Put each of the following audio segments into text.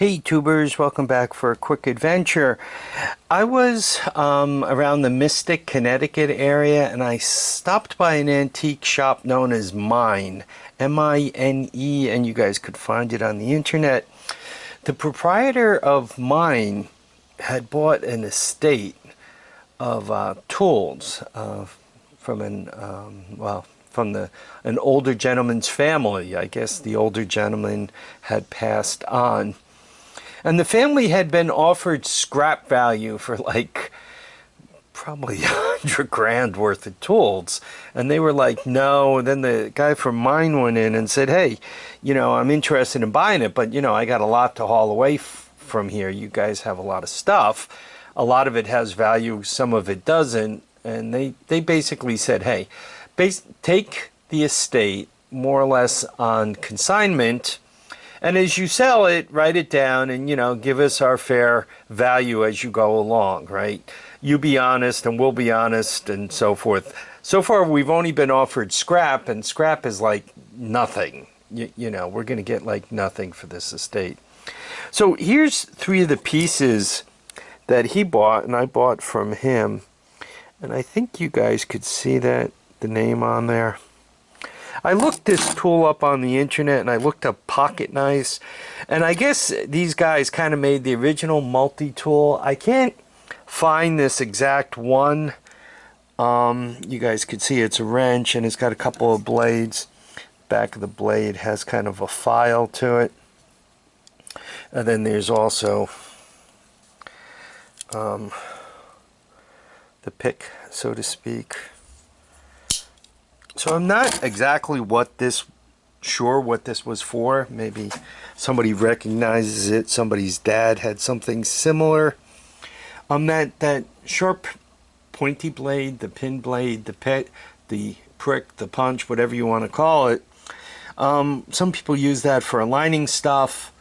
Hey tubers, welcome back for a quick adventure. I was around the Mystic, Connecticut area, and I stopped by an antique shop known as Mine, M-I-N-E, and you guys could find it on the internet. The proprietor of Mine had bought an estate of tools from an older gentleman's family. I guess the older gentleman had passed on. And the family had been offered scrap value for like probably $100,000 worth of tools. And they were like, no. And then the guy from Mine went in and said, hey, I'm interested in buying it, but, I got a lot to haul away from here. You guys have a lot of stuff. A lot of it has value. Some of it doesn't. And they basically said, hey, take the estate more or less on consignment. And as you sell it, write it down and, give us our fair value as you go along, right? You be honest and we'll be honest and so forth. So far, we've only been offered scrap, and scrap is like nothing. We're going to get like nothing for this estate. So here's 3 of the pieces that he bought and I bought from him. And I think you guys could see that, the name on there. I looked this tool up on the internet and I looked up pocket knives, and I guess these guys kind of made the original multi-tool. I can't find this exact one. You guys could see it's a wrench and it's got a couple of blades. Back of the blade has kind of a file to it. And then there's also the pick, so to speak. So I'm not exactly sure what this was for. Maybe somebody recognizes it. Somebody's dad had something similar. That sharp pointy blade, the pin blade, the prick, the punch, whatever you want to call it. Some people use that for aligning stuff.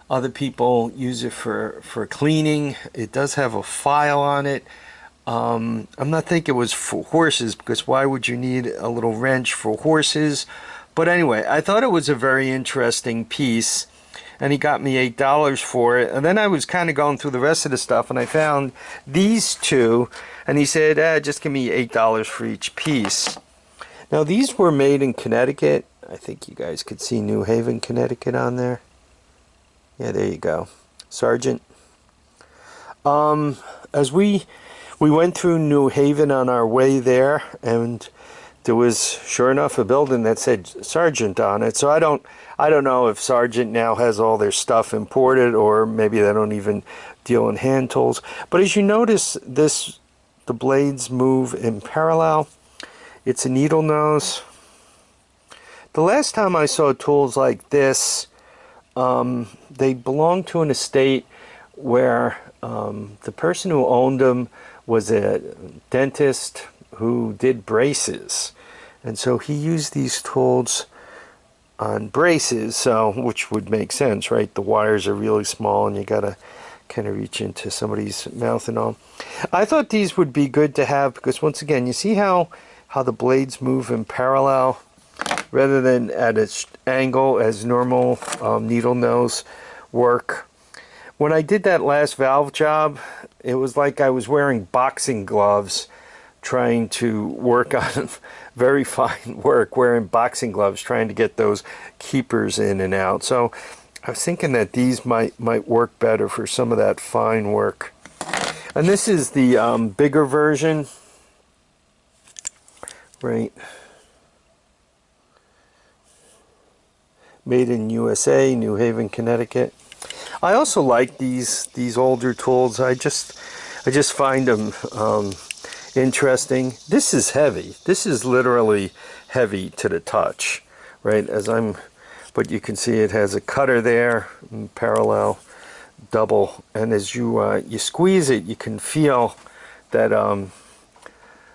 Other people use it for cleaning. It does have a file on it. I'm not thinking it was for horses, because why would you need a little wrench for horses? But anyway, I thought it was a very interesting piece, and he got me $8 for it. And then I was kind of going through the rest of the stuff, and I found these 2, and he said, just give me $8 for each piece. Now, these were made in Connecticut. I think you guys could see New Haven, Connecticut on there. Yeah, there you go. Sargent. As we went through New Haven on our way there, and there was, sure enough, a building that said Sargent on it. So I don't know if Sargent now has all their stuff imported, or maybe they don't even deal in hand tools. But as you notice, the blades move in parallel. It's a needle nose. The last time I saw tools like this, they belonged to an estate where the person who owned them was a dentist who did braces, and so he used these tools on braces, which would make sense, right? The wires are really small and you gotta kind of reach into somebody's mouth and all. I thought these would be good to have because, once again, you see how the blades move in parallel rather than at an angle as normal needle nose work. When I did that last valve job, it was like I was wearing boxing gloves trying to work on very fine work, wearing boxing gloves, trying to get those keepers in and out. So I was thinking that these might work better for some of that fine work. And this is the bigger version, right? Made in USA, New Haven, Connecticut. I also like these older tools. I just find them interesting. This is heavy. This is literally heavy to the touch, right? But you can see it has a cutter there, parallel, double, and as you squeeze it, you can feel that. I'm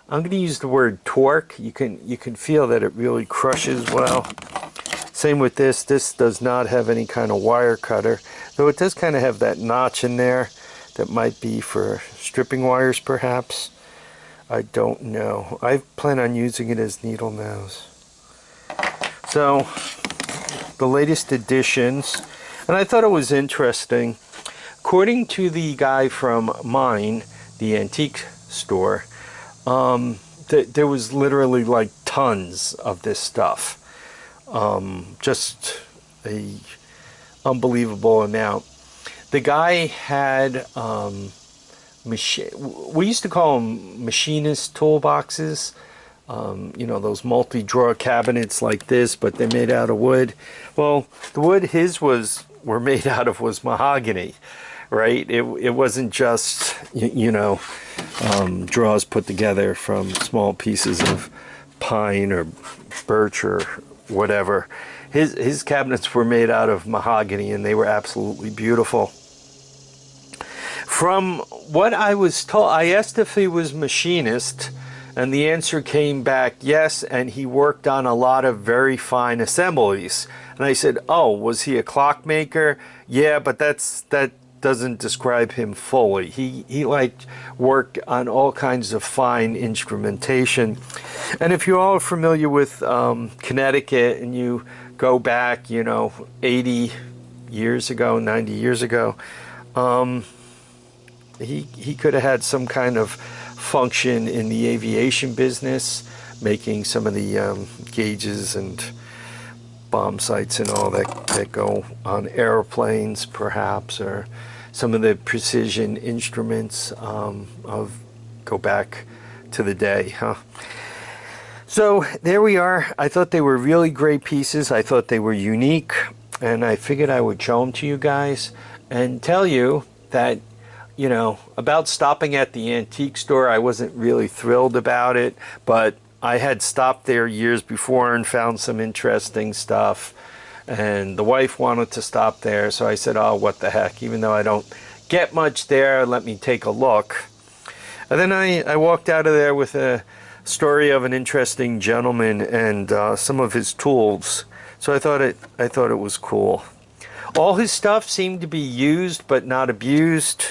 going to use the word torque. You can feel that it really crushes well. Same with this. This does not have any kind of wire cutter, though it does kind of have that notch in there that might be for stripping wires, perhaps. I don't know. I plan on using it as needle nose. So the latest additions. And I thought it was interesting. According to the guy from mine, the antique store, there was literally like tons of this stuff. Just a unbelievable amount. The guy had we used to call them machinist toolboxes. You know, those multi-drawer cabinets like this, but they're made out of wood. Well, the wood his were made out of was mahogany, right? It wasn't just, you know, drawers put together from small pieces of pine or birch or whatever. His cabinets were made out of mahogany, and they were absolutely beautiful. From what I was told, I asked if he was machinist, and the answer came back yes, and he worked on a lot of very fine assemblies. And I said, oh, was he a clockmaker? Yeah, but that doesn't describe him fully. He like worked on all kinds of fine instrumentation. And if you all are familiar with Connecticut, and you go back, you know, 80 years ago, 90 years ago, he could have had some kind of function in the aviation business, making some of the gauges and bomb sights and all that go on airplanes, perhaps, or some of the precision instruments go back to the day, huh? So there we are. I thought they were really great pieces. I thought they were unique, and I figured I would show them to you guys and tell you that, you know, about stopping at the antique store. I wasn't really thrilled about it, but I had stopped there years before and found some interesting stuff, and the wife wanted to stop there, so I said, oh, what the heck, even though I don't get much there, let me take a look. And then I walked out of there with a story of an interesting gentleman and some of his tools, so I thought it was cool. All his stuff seemed to be used but not abused.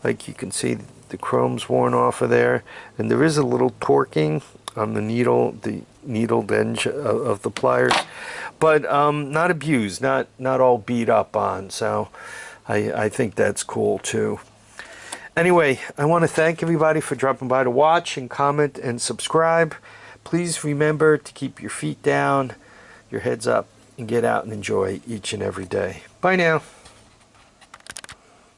Like you can see, the chrome's worn off of there, and there is a little torquing on the needled edge of the pliers, but not abused, not all beat up on. So I think that's cool too. Anyway, I want to thank everybody for dropping by to watch and comment and subscribe. Please remember to keep your feet down, your heads up, and get out and enjoy each and every day. Bye now.